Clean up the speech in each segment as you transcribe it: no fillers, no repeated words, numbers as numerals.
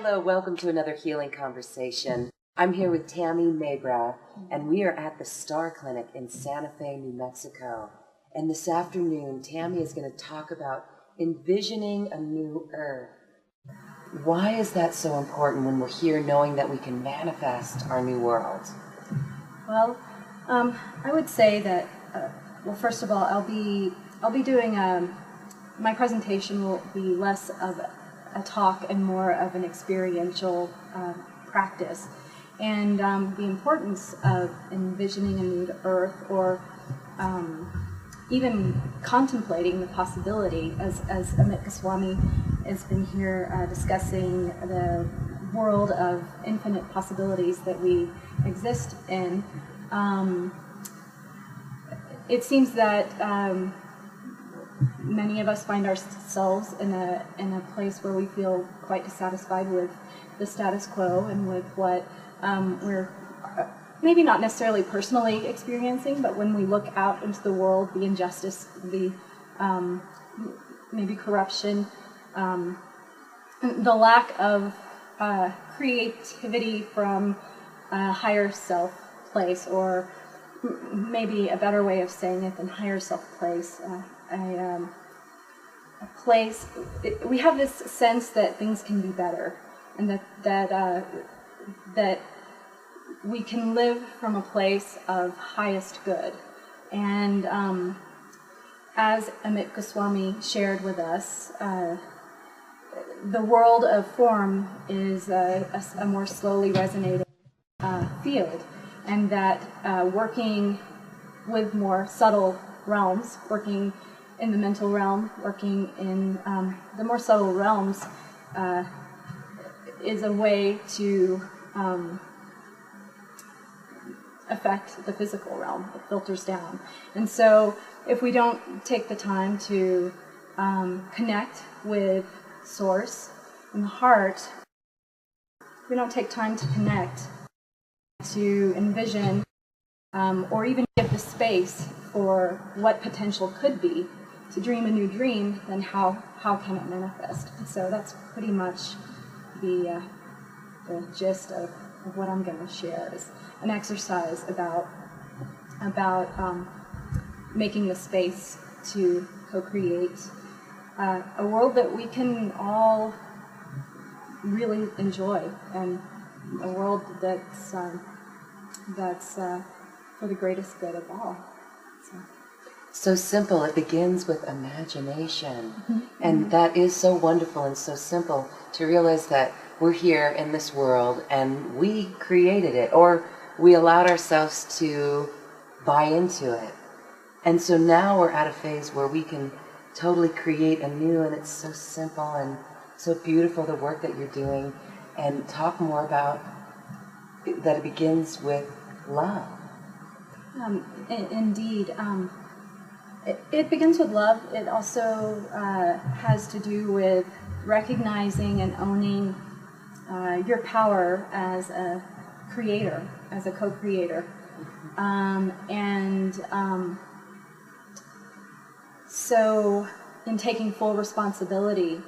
Hello, welcome to another healing conversation. I'm here with Tammy Mabra, and we are at the Star Clinic in Santa Fe, New Mexico. And this afternoon, Tammy is going to talk about envisioning a new earth. Why is that so important when we're here knowing that we can manifest our new world? Well, I would say that, well, first of all, I'll be doing, my presentation will be less of a talk and more of an experiential practice. And the importance of envisioning a new earth, or even contemplating the possibility, as Amit Goswami has been here discussing the world of infinite possibilities that we exist in. It seems that many of us find ourselves in a place where we feel quite dissatisfied with the status quo and with what we're maybe not necessarily personally experiencing, but when we look out into the world, the injustice, the maybe corruption, the lack of creativity from a higher self place, or maybe a better way of saying it than higher self place, a place. We have this sense that things can be better, and that we can live from a place of highest good. And as Amit Goswami shared with us, the world of form is a more slowly resonating field, and that working with more subtle realms, working in the mental realm, working in the more subtle realms, is a way to affect the physical realm. It filters down. And so if we don't take the time to connect with Source and the heart, if we don't take time to connect, to envision, or even give the space for what potential could be, to dream a new dream, then how can it manifest? And so that's pretty much the gist of what I'm going to share, is an exercise about making the space to co-create a world that we can all really enjoy, and a world that's for the greatest good of all. So simple. It begins with imagination. Mm-hmm. And that is so wonderful and so simple to realize that we're here in this world and we created it, or we allowed ourselves to buy into it. And so now we're at a phase where we can totally create anew, and it's so simple and so beautiful, the work that you're doing. And talk more about that it begins with love. Indeed. It begins with love. It also has to do with recognizing and owning your power as a creator, as a co-creator. So in taking full responsibility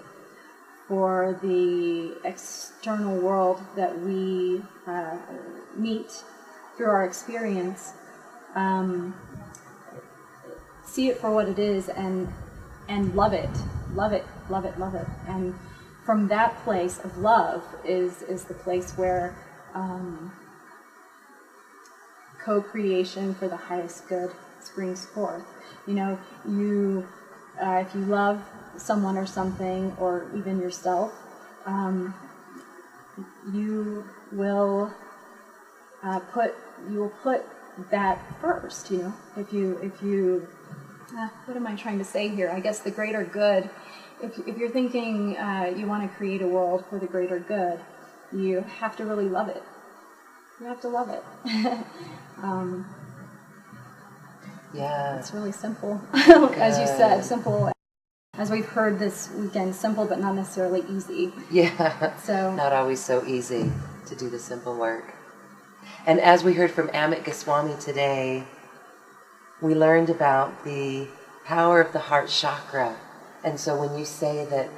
for the external world that we meet through our experience, see it for what it is, and love it, love it, love it, love it. And from that place of love is the place where co-creation for the highest good springs forth. You know, if you love someone or something, or even yourself, you will put that first. You know, if you what am I trying to say here? I guess the greater good. If you're thinking you want to create a world for the greater good, you have to really love it. You have to love it. Yeah. It's really simple. As you said, simple. As we've heard this weekend, simple but not necessarily easy. Yeah. So not always so easy to do the simple work. And as we heard from Amit Goswami today, we learned about the power of the heart chakra. And so when you say that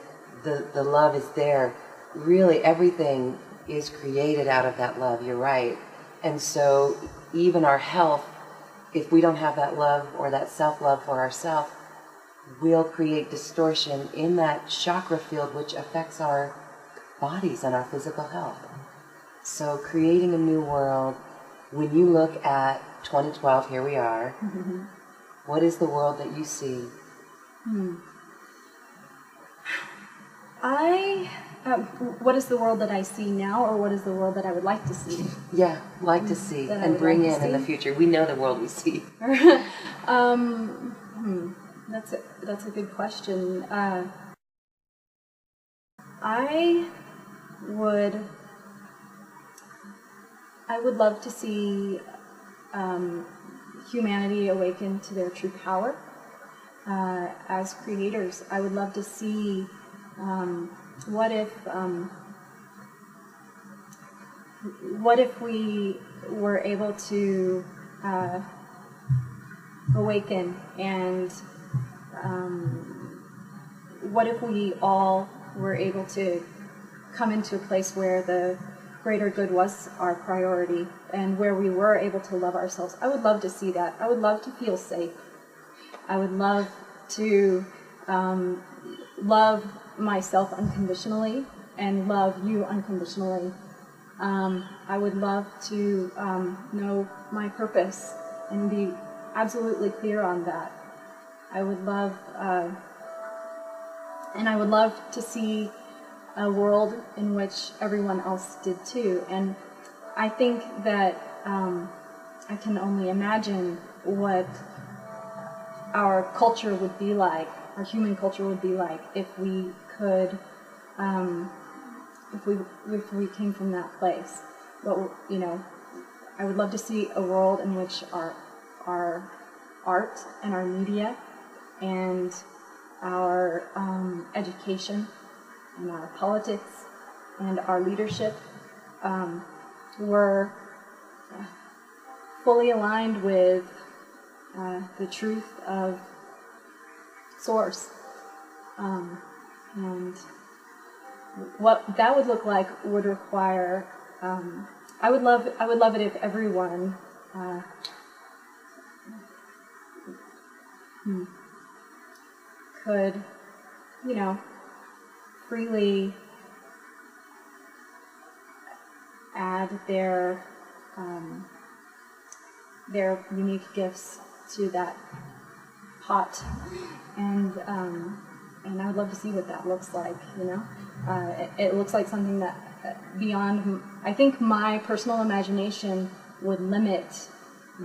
the love is there, really everything is created out of that love. You're right. And so even our health, if we don't have that love or that self-love for ourselves, we'll create distortion in that chakra field, which affects our bodies and our physical health. So creating a new world, when you look at 2012, here we are, what is the world that you see? What is the world that I see now, or what is the world that I would like to see? Yeah, like to see and bring in the future. We know the world we see. That's a good question. I would love to see humanity awaken to their true power as creators. I would love to see what if we were able to awaken, and what if we all were able to come into a place where the greater good was our priority, and where we were able to love ourselves. I would love to see that. I would love to feel safe. I would love to love myself unconditionally and love you unconditionally. I would love to know my purpose and be absolutely clear on that. I would love, and I would love to see a world in which everyone else did too. And I think that I can only imagine what our culture would be like, our human culture would be like, if we could, if we came from that place. But I would love to see a world in which our art and our media and our education and our politics and our leadership were fully aligned with the truth of Source. And what that would look like would require, I would love it if everyone could, freely add their unique gifts to that pot, and I would love to see what that looks like. It looks like something that beyond, I think my personal imagination would limit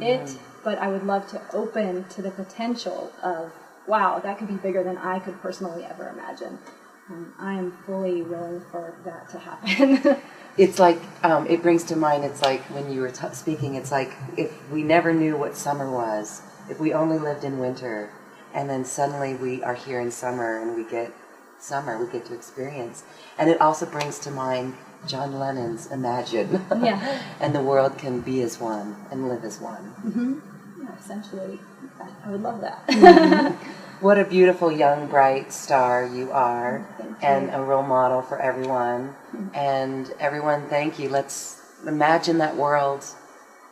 it, but I would love to open to the potential of, wow, that could be bigger than I could personally ever imagine. I am fully willing for that to happen. It's like, it brings to mind, it's like when you were speaking, it's like if we never knew what summer was, if we only lived in winter, and then suddenly we are here in summer and we get summer, we get to experience. And it also brings to mind John Lennon's Imagine. Yeah. And the world can be as one and live as one. Mm-hmm. Yeah, essentially. I would love that. Mm-hmm. What a beautiful young bright star you are. Thank you. And a role model for everyone. And everyone, thank you. Let's imagine that world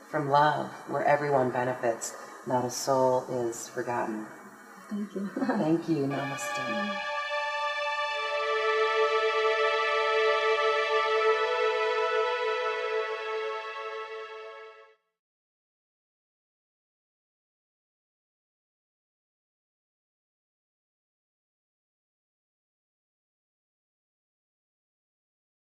from love where everyone benefits, not a soul is forgotten. Thank you. Thank you. Namaste.